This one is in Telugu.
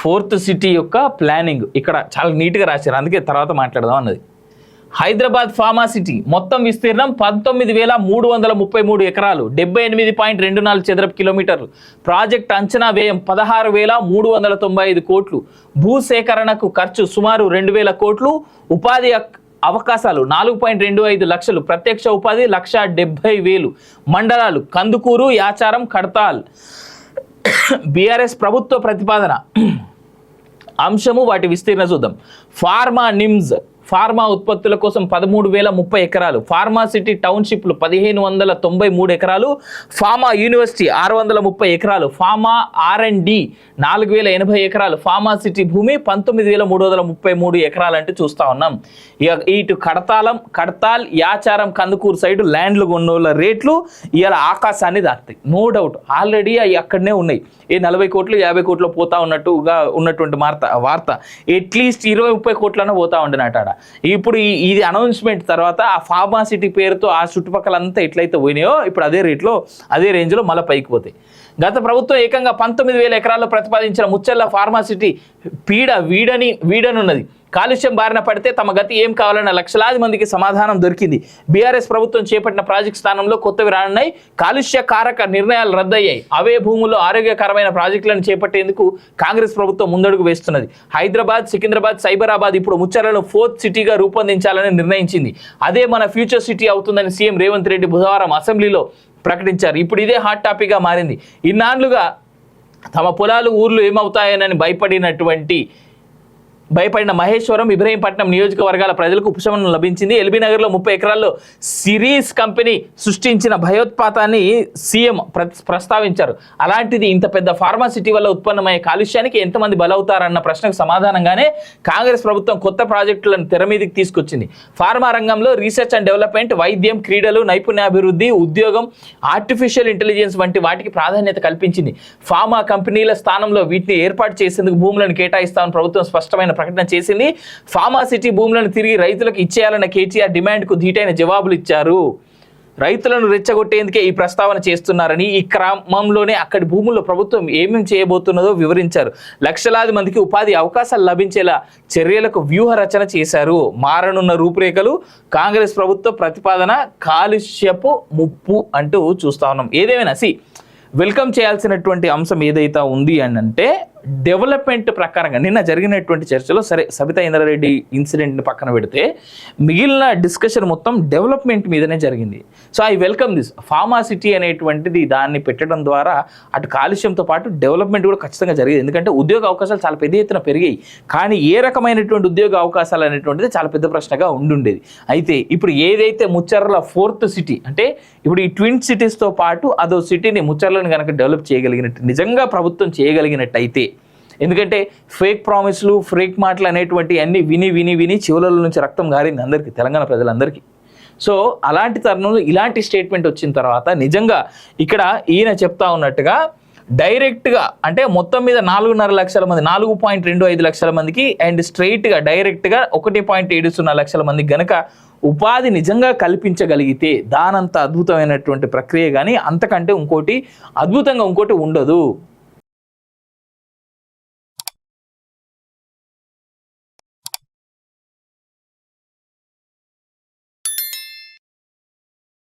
ఫోర్త్ సిటీ యొక్క ప్లానింగ్ ఇక్కడ చాలా నీట్గా రాశారు, అందుకే తర్వాత మాట్లాడదాం అన్నది. హైదరాబాద్ ఫార్మా సిటీ మొత్తం విస్తీర్ణం 19,333 ఎకరాలు, 78.24 చదరపు కిలోమీటర్లు. ప్రాజెక్ట్ అంచనా వ్యయం 16,395 కోట్లు. భూసేకరణకు ఖర్చు సుమారు 2,000 కోట్లు. ఉపాధి అవకాశాలు 4.25 లక్షలు. ప్రత్యక్ష ఉపాధి 1,70,000. మండలాలు కందుకూరు, యాచారం, కడతాల్. బీఆర్ఎస్ ప్రభుత్వ ప్రతిపాదన అంశము వాటి విస్తీర్ణ చూద్దాం. ఫార్మా నిమ్స్ ఫార్మా ఉత్పత్తుల కోసం 13,030 ఎకరాలు. ఫార్మా సిటీ టౌన్షిప్లు 1,593 ఎకరాలు. ఫార్మా యూనివర్సిటీ 630 ఎకరాలు. ఫార్మా R&D 4,080 ఎకరాలు. ఫార్మా సిటీ భూమి 19,333 ఎకరాలు అంటే చూస్తా ఉన్నాం. ఇటు కడతాల్, యాచారం, కందుకూరు సైడ్ ల్యాండ్లు కొన్నోళ్ళ రేట్లు ఇవాళ ఆకాశాన్ని దాటుతాయి, నో డౌట్. ఆల్రెడీ అవి అక్కడనే ఉన్నాయి. 40 కోట్లు 50 కోట్లు పోతా ఉన్నటువంటి వార్త అట్లీస్ట్ 20-30 కోట్లనే పోతా ఉండేనట. ఇప్పుడు ఇది అనౌన్స్మెంట్ తర్వాత ఆ ఫార్మా సిటీ పేరుతో ఆ చుట్టుపక్కలంతా ఎట్లయితే పోయినాయో ఇప్పుడు అదే రేట్లో అదే రేంజ్లో మళ్ళీ పైకి పోతాయి. గత ప్రభుత్వం ఏకంగా 19,000 ఎకరాల్లో ప్రతిపాదించిన ముచ్చెర్ల ఫార్మా సిటీ వీడనున్నది. కాలుష్యం బారిన పడితే తమ గతి ఏం కావాలన్న లక్షలాది మందికి సమాధానం దొరికింది. బీఆర్ఎస్ ప్రభుత్వం చేపట్టిన ప్రాజెక్టు స్థానంలో కొత్తవి రానున్నాయి. కాలుష్య కారక నిర్ణయాలు రద్దయ్యాయి. అవే భూముల్లో ఆరోగ్యకరమైన ప్రాజెక్టులను చేపట్టేందుకు కాంగ్రెస్ ప్రభుత్వం ముందడుగు వేస్తున్నది. హైదరాబాద్, సికింద్రాబాద్, సైబరాబాద్ ఇప్పుడు ముచ్చెర్లను ఫోర్త్ సిటీగా రూపొందించాలని నిర్ణయించింది. అదే మన ఫ్యూచర్ సిటీ అవుతుందని సీఎం రేవంత్ రెడ్డి బుధవారం అసెంబ్లీలో ప్రకటించారు. ఇప్పుడు ఇదే హాట్ టాపిక్గా మారింది. ఇన్నాళ్లుగా తమ పొలాలు ఊర్లు ఏమవుతాయనని భయపడిన మహేశ్వరం, ఇబ్రహీంపట్నం నియోజకవర్గాల ప్రజలకు ఉపశమనం లభించింది. ఎల్బీ నగర్లో 30 ఎకరాల్లో సిరీస్ కంపెనీ సృష్టించిన భయోత్పాతాన్ని సీఎం ప్రస్తావించారు. అలాంటిది ఇంత పెద్ద ఫార్మా సిటీ వల్ల ఉత్పన్నమయ్యే కాలుష్యానికి ఎంతమంది బలవుతారన్న ప్రశ్నకు సమాధానంగానే కాంగ్రెస్ ప్రభుత్వం కొత్త ప్రాజెక్టులను తెర మీదకి తీసుకొచ్చింది. ఫార్మా రంగంలో రీసెర్చ్ అండ్ డెవలప్మెంట్, వైద్యం, క్రీడలు, నైపుణ్యాభివృద్ధి, ఉద్యోగం, ఆర్టిఫిషియల్ ఇంటెలిజెన్స్ వంటి వాటికి ప్రాధాన్యత కల్పించింది. ఫార్మా కంపెనీల స్థానంలో వీటిని ఏర్పాటు చేసేందుకు భూములను కేటాయిస్తామని ప్రభుత్వం స్పష్టమైన ప్రకటన చేసింది. ఫార్మా సిటీ భూములను తిరిగి రైతులకు ఇచ్చేయాలన్న కేటీఆర్ డిమాండ్కు ధీటైన జవాబులు ఇచ్చారు. రైతులను రెచ్చగొట్టేందుకే ఈ ప్రస్తావన చేస్తున్నారని, ఈ క్రమంలోనే అక్కడి భూముల్లో ప్రభుత్వం ఏమేమి చేయబోతున్నదో వివరించారు. లక్షలాది మందికి ఉపాధి అవకాశాలు లభించేలా చర్యలకు వ్యూహ రచన చేశారు. మారనున్న రూపురేఖలు, కాంగ్రెస్ ప్రభుత్వ ప్రతిపాదన, కాలుష్యపు ముప్పు అంటూ చూస్తా ఉన్నాం. ఏదేమైనా వెల్కమ్ చేయాల్సినటువంటి అంశం ఏదైతే ఉంది అని అంటే డెవలప్మెంట్ ప్రకారంగా నిన్న జరిగినటువంటి చర్చలో సరే సబితా ఇంద్రారెడ్డి ఇన్సిడెంట్ని పక్కన పెడితే మిగిలిన డిస్కషన్ మొత్తం డెవలప్మెంట్ మీదనే జరిగింది. So I welcome this. Pharma city అనేటువంటిది దాన్ని పెట్టడం ద్వారా అటు కాలుష్యంతో పాటు డెవలప్మెంట్ కూడా ఖచ్చితంగా జరిగింది. ఎందుకంటే ఉద్యోగ అవకాశాలు చాలా పెద్ద ఎత్తున పెరిగాయి. కానీ ఏ రకమైనటువంటి ఉద్యోగ అవకాశాలు అనేటువంటిది చాలా పెద్ద ప్రశ్నగా ఉండుండేది. అయితే ఇప్పుడు ఏదైతే ముచ్చెర్ల ఫోర్త్ సిటీ అంటే ఇప్పుడు ఈ ట్విన్ సిటీస్తో పాటు అదో సిటీని ముచ్చెర్లను కనుక డెవలప్ చేయగలిగినట్టు నిజంగా ప్రభుత్వం చేయగలిగినట్టయితే, ఎందుకంటే ఫేక్ ప్రామిస్లు, ఫేక్ మాటలు అనేటువంటి అన్ని విని చెవుల నుంచి రక్తం గారింది అందరికీ, తెలంగాణ ప్రజలందరికీ. సో అలాంటి తరుణంలో ఇలాంటి స్టేట్మెంట్ వచ్చిన తర్వాత నిజంగా ఇక్కడ ఈయన చెప్తా ఉన్నట్టుగా డైరెక్ట్గా అంటే మొత్తం మీద 4.5 లక్షల మంది, 4.25 లక్షల మందికి అండ్ స్ట్రైట్గా డైరెక్ట్గా 1.70 లక్షల మందికి గనక ఉపాధి నిజంగా కల్పించగలిగితే దానంత అద్భుతమైనటువంటి ప్రక్రియ కానీ అంతకంటే ఇంకోటి అద్భుతంగా ఇంకోటి ఉండదు.